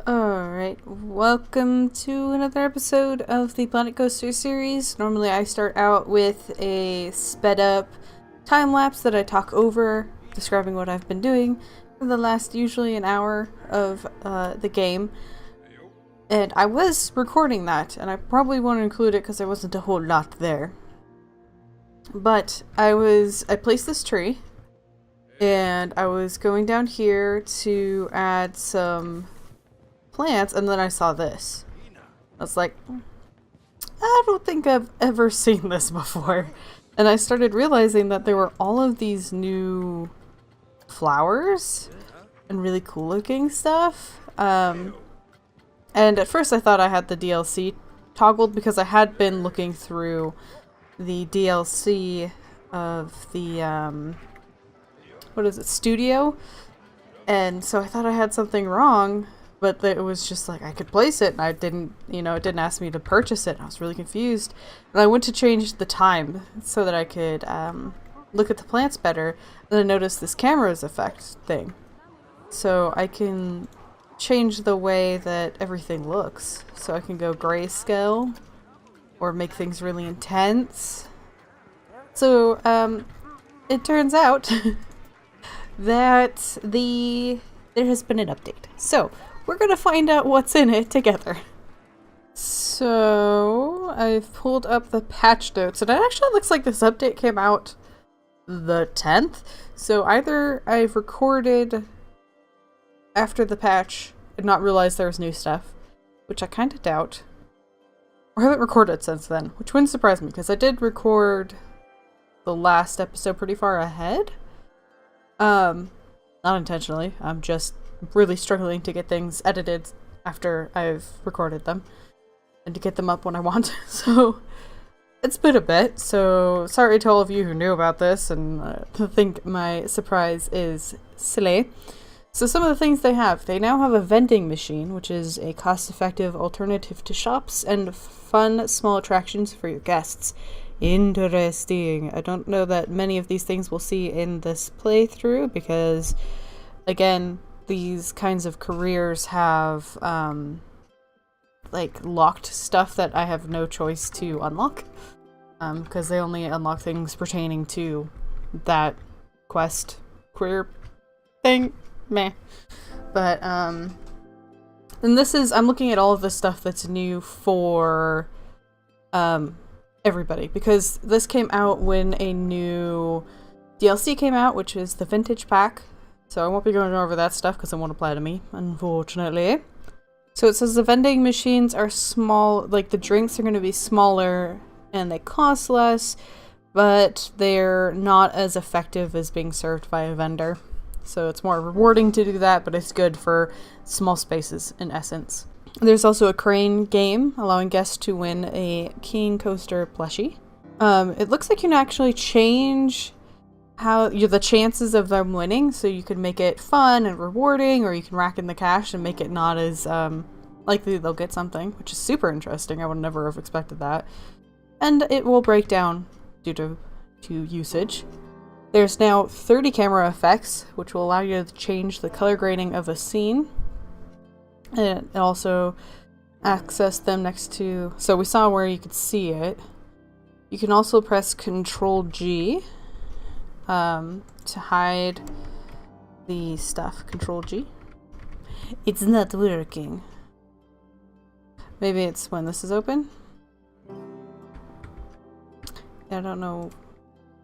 Alright, welcome to another episode of the Planet Coaster series. Normally I start out with a sped up time lapse that I talk over, describing what I've been doing for the last usually an hour of the game. And I was recording that, and I probably won't include it because there wasn't a whole lot there. But I placed this tree, and I was going down here to add some plants, and then I saw this. I was like, I don't think I've ever seen this before. And I started realizing that there were all of these new flowers and really cool looking stuff. And at first I thought I had the DLC toggled because I had been looking through the DLC of the, what is it, studio? And so I thought I had something wrong. But it was just like, I could place it, and I didn't, it didn't ask me to purchase it, and I was really confused. And I went to change the time so that I could look at the plants better, and I noticed this camera's effect thing. So I can change the way that everything looks. So I can go grayscale, or make things really intense. So, it turns out that there has been an update. So, we're gonna find out what's in it together. So, I've pulled up the patch notes, and it actually looks like this update came out the 10th. So either I've recorded after the patch and not realized there was new stuff, which I kind of doubt, or haven't recorded since then, which wouldn't surprise me, because I did record the last episode pretty far ahead. Not intentionally, I'm just really struggling to get things edited after I've recorded them and to get them up when I want. So it's been a bit, so sorry to all of you who knew about this and think my surprise is silly. So some of the things they now have a vending machine, which is a cost-effective alternative to shops and fun small attractions for your guests. Interesting. I don't know that many of these things we'll see in this playthrough because, again, these kinds of careers have like locked stuff that I have no choice to unlock because they only unlock things pertaining to that quest career thing. Meh. But and this is, I'm looking at all of the stuff that's new for everybody, because this came out when a new DLC came out, which is the Vintage Pack. So I won't be going over that stuff because it won't apply to me, unfortunately. So it says the vending machines are small, like the drinks are going to be smaller and they cost less, but they're not as effective as being served by a vendor. So it's more rewarding to do that, but it's good for small spaces in essence. There's also a crane game, allowing guests to win a King Coaster plushie. It looks like you can actually change the chances of them winning, so you can make it fun and rewarding, or you can rack in the cash and make it not as likely they'll get something, which is super interesting. I would never have expected that. And it will break down due to usage. There's now 30 camera effects, which will allow you to change the color grading of a scene. And also access them next to, so we saw where you could see it. You can also press Control G to hide the stuff. Control G. It's not working. Maybe it's when this is open? I don't know.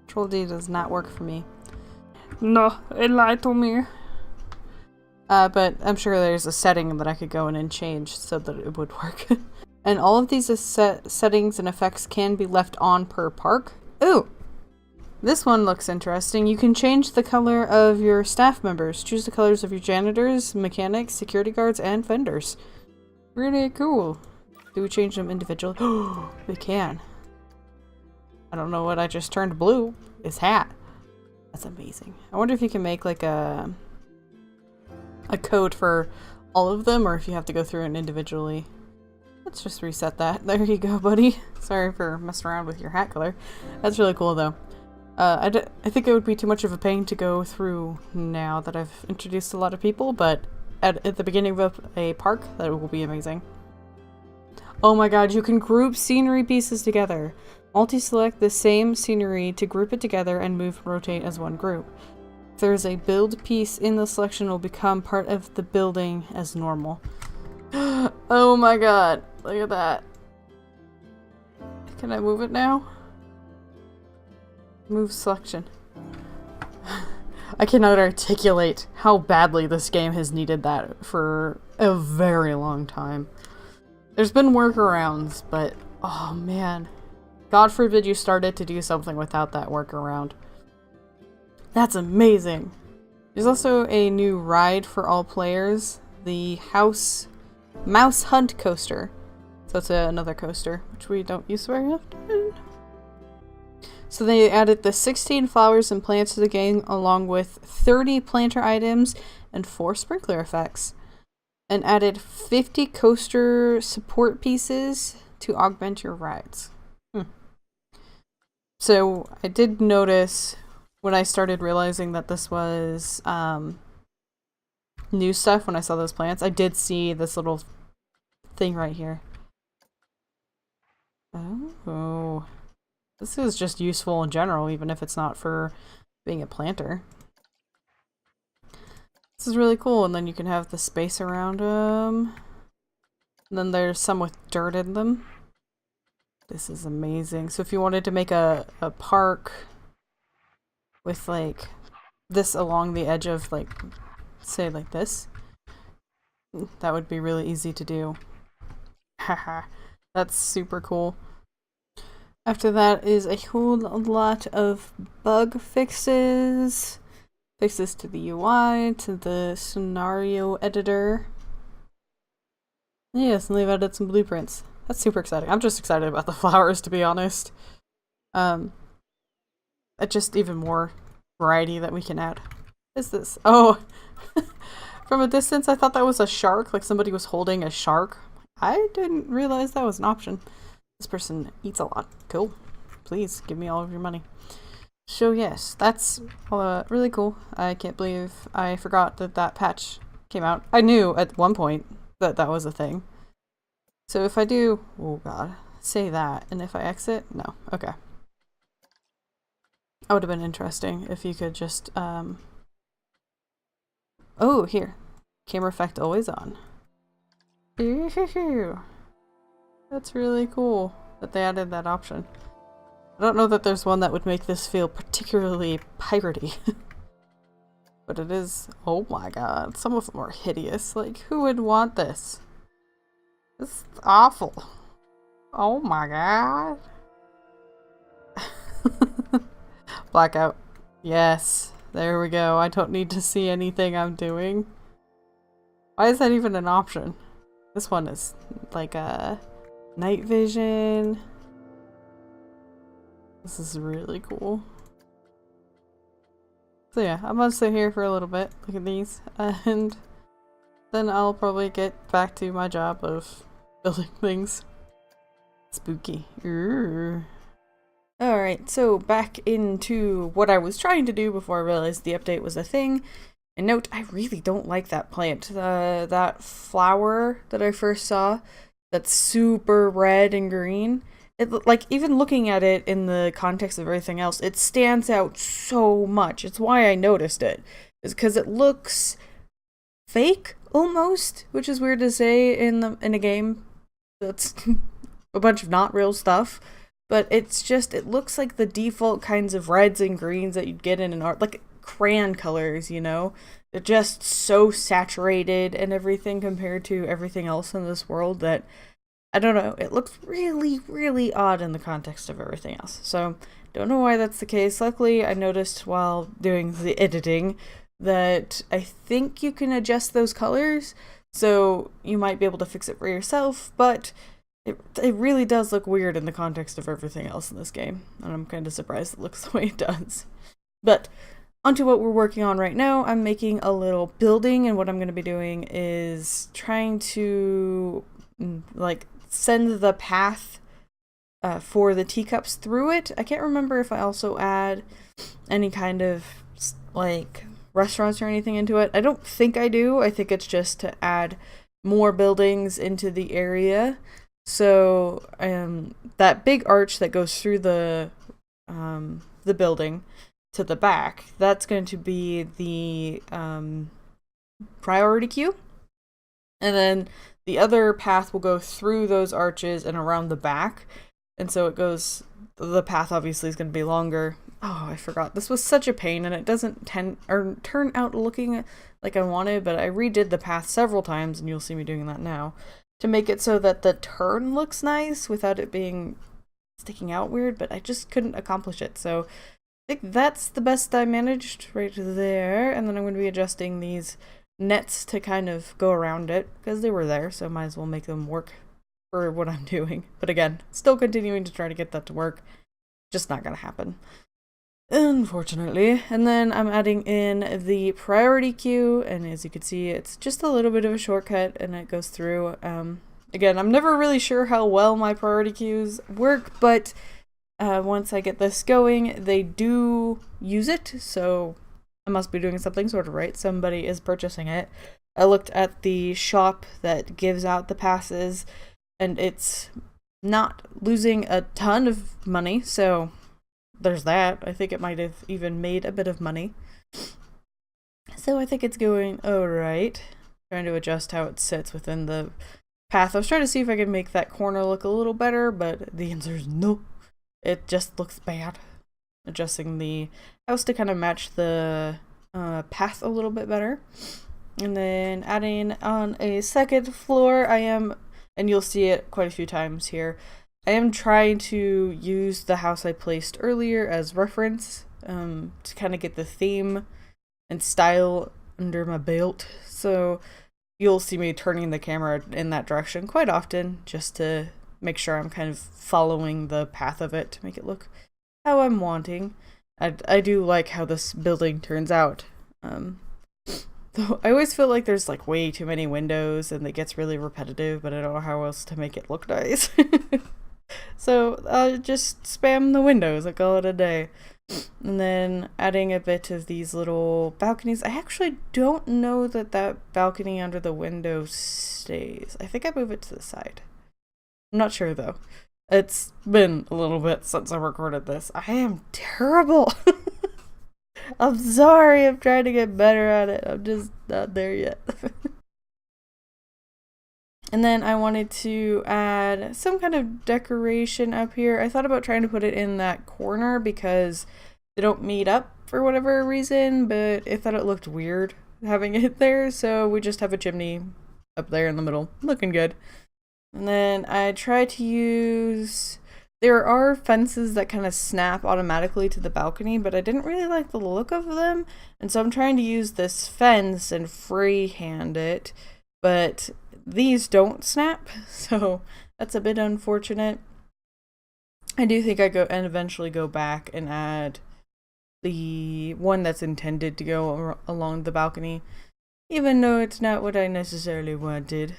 Control D does not work for me. No, it lied to me. But I'm sure there's a setting that I could go in and change so that it would work. And all of these settings and effects can be left on per park. Ooh! This one looks interesting. You can change the color of your staff members. Choose the colors of your janitors, mechanics, security guards, and vendors. Really cool. Do we change them individually? Oh, we can. I don't know what I just turned blue. His hat. That's amazing. I wonder if you can make like a code for all of them, or if you have to go through it individually. Let's just reset that. There you go, buddy. Sorry for messing around with your hat color. That's really cool, though. I think it would be too much of a pain to go through now that I've introduced a lot of people, but at the beginning of a park, that will be amazing. Oh my god, you can group scenery pieces together. Multi-select the same scenery to group it together and move and rotate as one group. If there is a build piece in the selection, it will become part of the building as normal. Oh my god, look at that. Can I move it now? Move selection. I cannot articulate how badly this game has needed that for a very long time. There's been workarounds, but oh man. God forbid you started to do something without that workaround. That's amazing! There's also a new ride for all players, the Mouse Hunt Coaster. So it's another coaster, which we don't use very often. So they added the 16 flowers and plants to the game, along with 30 planter items and 4 sprinkler effects. And added 50 coaster support pieces to augment your rides. So I did notice when I started realizing that this was new stuff when I saw those plants, I did see this little thing right here. Oh. This is just useful in general, even if it's not for being a planter. This is really cool, and then you can have the space around them. And then there's some with dirt in them. This is amazing. So if you wanted to make a park with like this along the edge of like, say like this, that would be really easy to do. Haha, that's super cool. After that is a whole lot of bug fixes. Fixes to the UI, to the scenario editor. Yes, and they've added some blueprints. That's super exciting. I'm just excited about the flowers, to be honest. Just even more variety that we can add. What is this? Oh! From a distance I thought that was a shark, like somebody was holding a shark. I didn't realize that was an option. This person eats a lot. Cool. Please, give me all of your money. So yes, that's really cool. I can't believe I forgot that that patch came out. I knew at one point that that was a thing. So if I do, oh god, say that, and if I exit, no, okay. That would have been interesting if you could just, oh, here. Camera effect always on. That's really cool that they added that option. I don't know that there's one that would make this feel particularly piratey. But it is, oh my god, some of them are hideous. Like, who would want this? This is awful. Oh my god. Blackout. Yes, there we go. I don't need to see anything I'm doing. Why is that even an option? This one is like a night vision. This is really cool. So yeah, I'm gonna sit here for a little bit, look at these, and then I'll probably get back to my job of building things. Spooky. Alright, so back into what I was trying to do before I realized the update was a thing. And note, I really don't like that plant. That flower that I first saw, that's super red and green. It, like, even looking at it in the context of everything else, it stands out so much. It's why I noticed it. It's because it looks fake, almost, which is weird to say in a game that's a bunch of not real stuff. But it's just, it looks like the default kinds of reds and greens that you'd get in an art, like crayon colors, you know? They're just so saturated and everything compared to everything else in this world that, I don't know, it looks really, really odd in the context of everything else. So, don't know why that's the case. Luckily, I noticed while doing the editing that I think you can adjust those colors, so you might be able to fix it for yourself, but it really does look weird in the context of everything else in this game, and I'm kind of surprised it looks the way it does. But, onto what we're working on right now. I'm making a little building, and what I'm going to be doing is trying to, like, send the path for the teacups through it. I can't remember if I also add any kind of, like, restaurants or anything into it. I don't think I do. I think it's just to add more buildings into the area. So that big arch that goes through the building to the back, that's going to be the priority queue. And then the other path will go through those arches and around the back. And so it goes, the path obviously is going to be longer. Oh, I forgot. This was such a pain, and it doesn't turn out looking like I wanted, but I redid the path several times, and you'll see me doing that now, to make it so that the turn looks nice without it being sticking out weird, but I just couldn't accomplish it. So I think that's the best I managed right there, and then I'm going to be adjusting these nets to kind of go around it, because they were there, so I might as well make them work for what I'm doing. But again, still continuing to try to get that to work. Just not going to happen, unfortunately. And then I'm adding in the priority queue, and as you can see, it's just a little bit of a shortcut, and it goes through. Again, I'm never really sure how well my priority queues work, but once I get this going, they do use it, so I must be doing something sort of right. Somebody is purchasing it. I looked at the shop that gives out the passes, and it's not losing a ton of money, so there's that. I think it might have even made a bit of money. So I think it's going alright. Trying to adjust how it sits within the path. I was trying to see if I could make that corner look a little better, but the answer is no. It just looks bad. Adjusting the house to kind of match the path a little bit better. And then adding on a second floor, I am, and you'll see it quite a few times here, I am trying to use the house I placed earlier as reference to kind of get the theme and style under my belt. So you'll see me turning the camera in that direction quite often just to make sure I'm kind of following the path of it to make it look how I'm wanting. I do like how this building turns out. Though I always feel like there's like way too many windows and it gets really repetitive, but I don't know how else to make it look nice. So I'll just spam the windows, I call it a day. And then adding a bit of these little balconies. I actually don't know that balcony under the window stays. I think I move it to the side. I'm not sure though. It's been a little bit since I recorded this. I am terrible. I'm sorry, I'm trying to get better at it. I'm just not there yet. And then I wanted to add some kind of decoration up here. I thought about trying to put it in that corner because they don't meet up for whatever reason, but I thought it looked weird having it there, so we just have a chimney up there in the middle. Looking good. And then I try to use... There are fences that kind of snap automatically to the balcony, but I didn't really like the look of them, and so I'm trying to use this fence and freehand it, but these don't snap, so that's a bit unfortunate. I do think I go and eventually go back and add the one that's intended to go along the balcony, even though it's not what I necessarily wanted.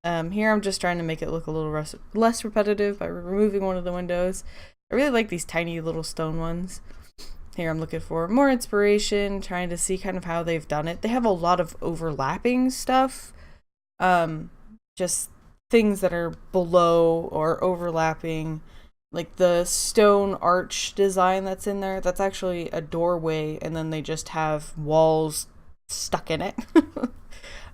Here I'm just trying to make it look a little less repetitive by removing one of the windows. I really like these tiny little stone ones. Here I'm looking for more inspiration, trying to see kind of how they've done it. They have a lot of overlapping stuff. Just things that are below or overlapping. Like the stone arch design that's in there, that's actually a doorway, and then they just have walls stuck in it.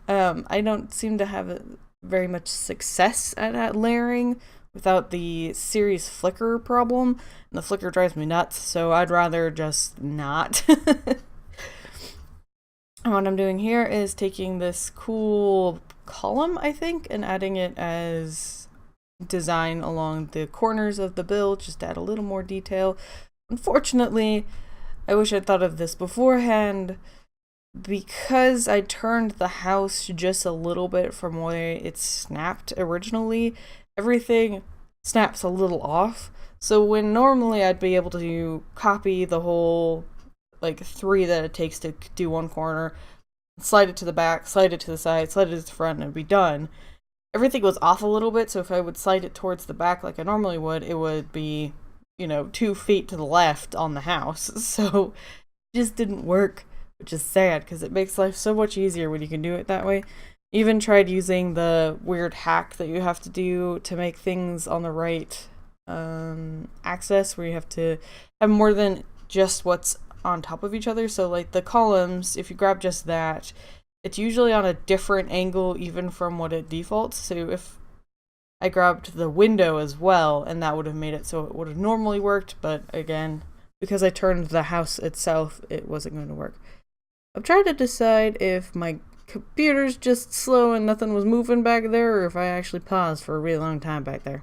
I don't seem to have very much success at layering without the series flicker problem, and the flicker drives me nuts, so I'd rather just not. And what I'm doing here is taking this cool column, I think, and adding it as design along the corners of the build, just to add a little more detail. Unfortunately, I wish I'd thought of this beforehand. Because I turned the house just a little bit from where it snapped originally, everything snaps a little off. So when normally I'd be able to copy the whole, like, 3 that it takes to do one corner, slide it to the back, slide it to the side, slide it to the front, and it'd be done. Everything was off a little bit, so if I would slide it towards the back like I normally would, it would be, 2 feet to the left on the house. So it just didn't work. which is sad because it makes life so much easier when you can do it that way. Even tried using the weird hack that you have to do to make things on the right axis, where you have to have more than just what's on top of each other. So like the columns, if you grab just that, it's usually on a different angle even from what it defaults. So if I grabbed the window as well, and that would have made it so it would have normally worked, but again, because I turned the house itself, it wasn't going to work. I'm trying to decide if my computer's just slow and nothing was moving back there, or if I actually paused for a really long time back there.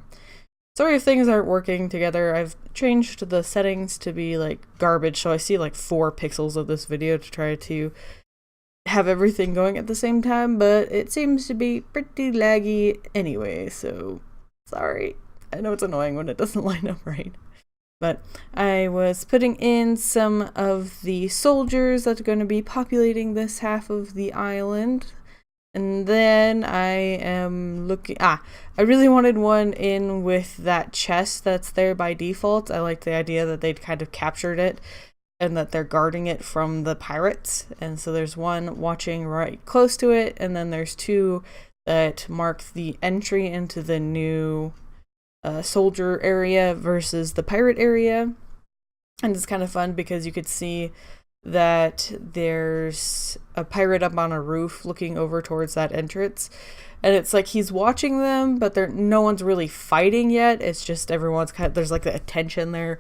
Sorry if things aren't working together. I've changed the settings to be like garbage, so I see like 4 pixels of this video to try to have everything going at the same time, but it seems to be pretty laggy anyway, so sorry. I know it's annoying when it doesn't line up right. But I was putting in some of the soldiers that are going to be populating this half of the island. And then I am looking... I really wanted one in with that chest that's there by default. I like the idea that they'd kind of captured it and that they're guarding it from the pirates. And so there's one watching right close to it, and then there's 2 that mark the entry into the new soldier area versus the pirate area. And it's kind of fun because you could see that there's a pirate up on a roof looking over towards that entrance, and it's like he's watching them, but no one's really fighting yet. It's just everyone's kind of, there's like a tension there.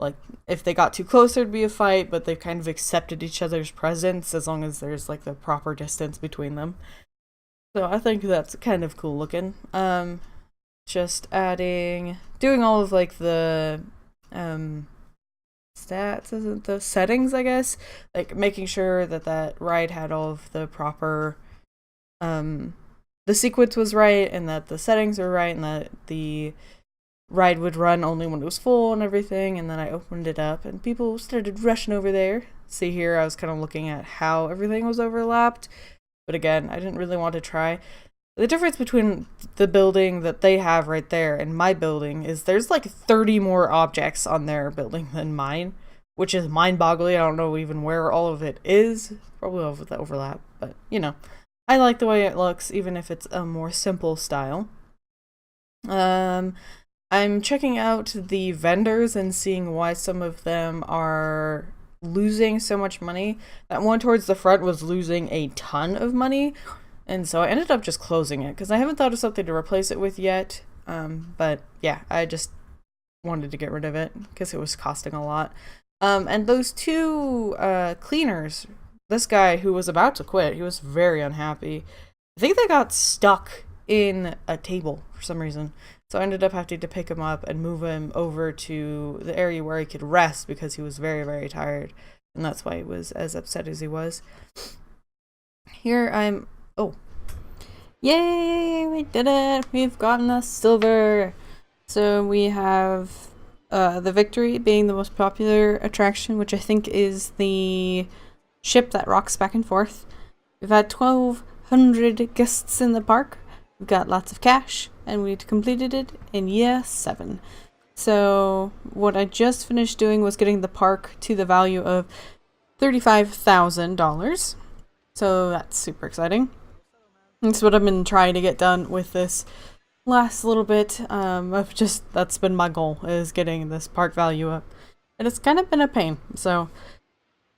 Like if they got too close there'd be a fight, but they've kind of accepted each other's presence as long as there's like the proper distance between them. So I think that's kind of cool looking. Just doing all of like the stats, isn't the settings, I guess, like making sure that ride had all of the proper the sequence was right, and that the settings were right, and that the ride would run only when it was full and everything. And then I opened it up and people started rushing over there. See here, I was kind of looking at how everything was overlapped, but again, I didn't really want to try. The difference between the building that they have right there and my building is there's like 30 more objects on their building than mine, which is mind-boggling. I don't know even where all of it is. Probably over the overlap, but you know, I like the way it looks, even if it's a more simple style. I'm checking out the vendors and seeing why some of them are losing so much money. That one towards the front was losing a ton of money. And so I ended up just closing it because I haven't thought of something to replace it with yet. But yeah, I just wanted to get rid of it because it was costing a lot. And those 2 cleaners, this guy who was about to quit, he was very unhappy. I think they got stuck in a table for some reason. So I ended up having to pick him up and move him over to the area where he could rest because he was very, very tired. And that's why he was as upset as he was. Here I'm... Oh. Yay! We did it! We've gotten a silver! So we have the Victory being the most popular attraction, which I think is the ship that rocks back and forth. We've had 1,200 guests in the park. We've got lots of cash, and we completed it in year 7. So what I just finished doing was getting the park to the value of $35,000. So that's super exciting. That's what I've been trying to get done with this last little bit. That's been my goal, is getting this park value up. And it's kind of been a pain. So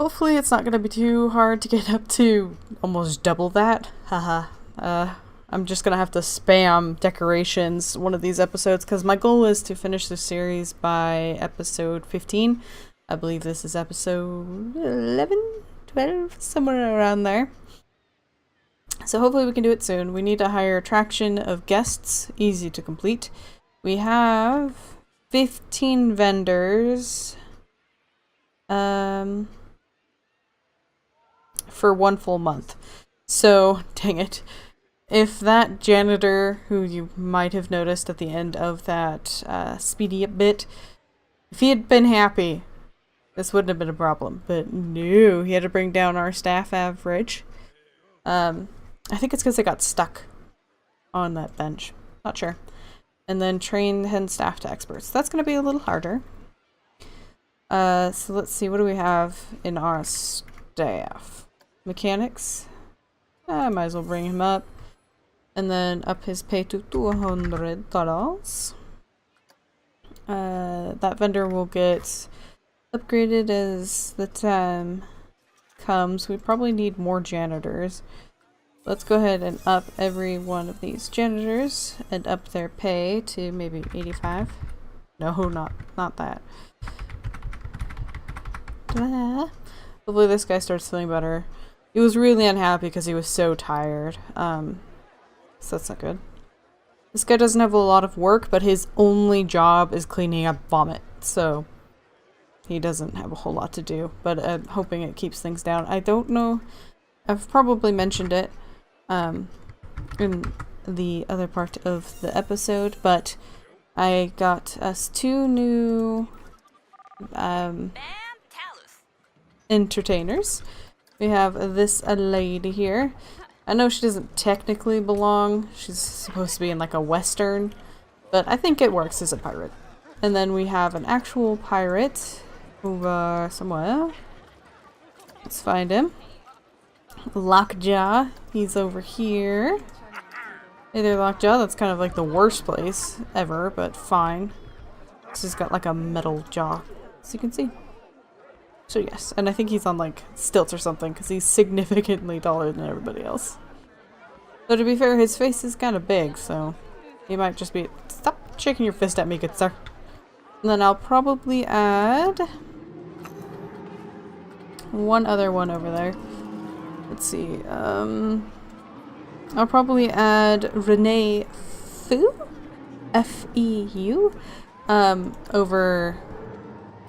hopefully it's not going to be too hard to get up to almost double that. Haha. I'm just going to have to spam decorations one of these episodes because my goal is to finish the series by episode 15. I believe this is episode 11, 12, somewhere around there. So hopefully we can do it soon. We need a higher attraction of guests, easy to complete. We have 15 vendors for 1 full month. So, dang it. If that janitor, who you might have noticed at the end of that speedy up bit, if he had been happy, this wouldn't have been a problem. But no, he had to bring down our staff average. I think it's because they got stuck on that bench. Not sure. And then train hen staff to experts. That's going to be a little harder. So let's see, what do we have in our staff? mechanics. I might as well bring him up. And then up his pay to $200. That vendor will get upgraded as the time comes. We probably need more janitors. Let's go ahead and up every one of these janitors and up their pay to maybe 85. No, not that. Hopefully this guy starts feeling better. He was really unhappy because he was so tired. So that's not good. This guy doesn't have a lot of work, but his only job is cleaning up vomit. So he doesn't have a whole lot to do, but I'm hoping it keeps things down. I don't know. I've probably mentioned it in the other part of the episode, but I got us 2 new entertainers. We have this lady here. I know she doesn't technically belong. She's supposed to be in like a western, but I think it works as a pirate. And then we have an actual pirate over somewhere. Let's find him. Lockjaw. He's over here. Hey there, Lockjaw. That's kind of like the worst place ever, but fine. This has got like a metal jaw, as you can see. So yes, and I think he's on like stilts or something because he's significantly taller than everybody else. Though to be fair, his face is kind of big, so he might just be— stop shaking your fist at me, good sir. And then I'll probably add one other one over there. Let's see, I'll probably add Renee Fu? F-E-U? Over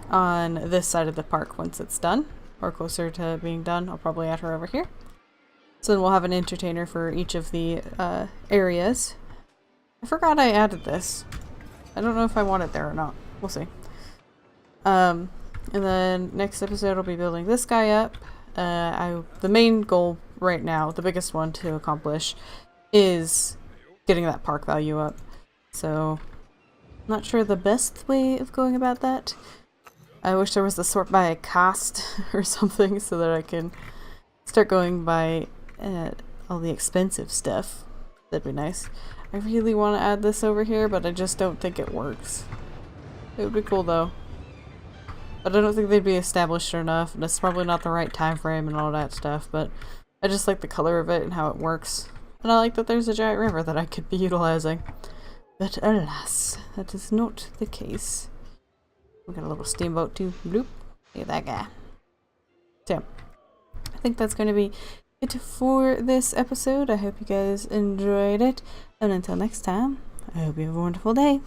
on this side of the park once it's done, or closer to being done. I'll probably add her over here. So then we'll have an entertainer for each of the areas. I forgot I added this. I don't know if I want it there or not. We'll see. And then next episode I'll be building this guy up. The main goal right now, the biggest one to accomplish, is getting that park value up. So, not sure the best way of going about that. I wish there was the sort by cost or something so that I can start going by all the expensive stuff. That'd be nice. I really want to add this over here, but I just don't think it works. It would be cool though. But I don't think they'd be established enough, and it's probably not the right time frame and all that stuff, but I just like the color of it and how it works. And I like that there's a giant river that I could be utilizing. But alas, that is not the case. We got a little steamboat too. Bloop. Look at that guy. So, I think that's going to be it for this episode. I hope you guys enjoyed it. And until next time, I hope you have a wonderful day.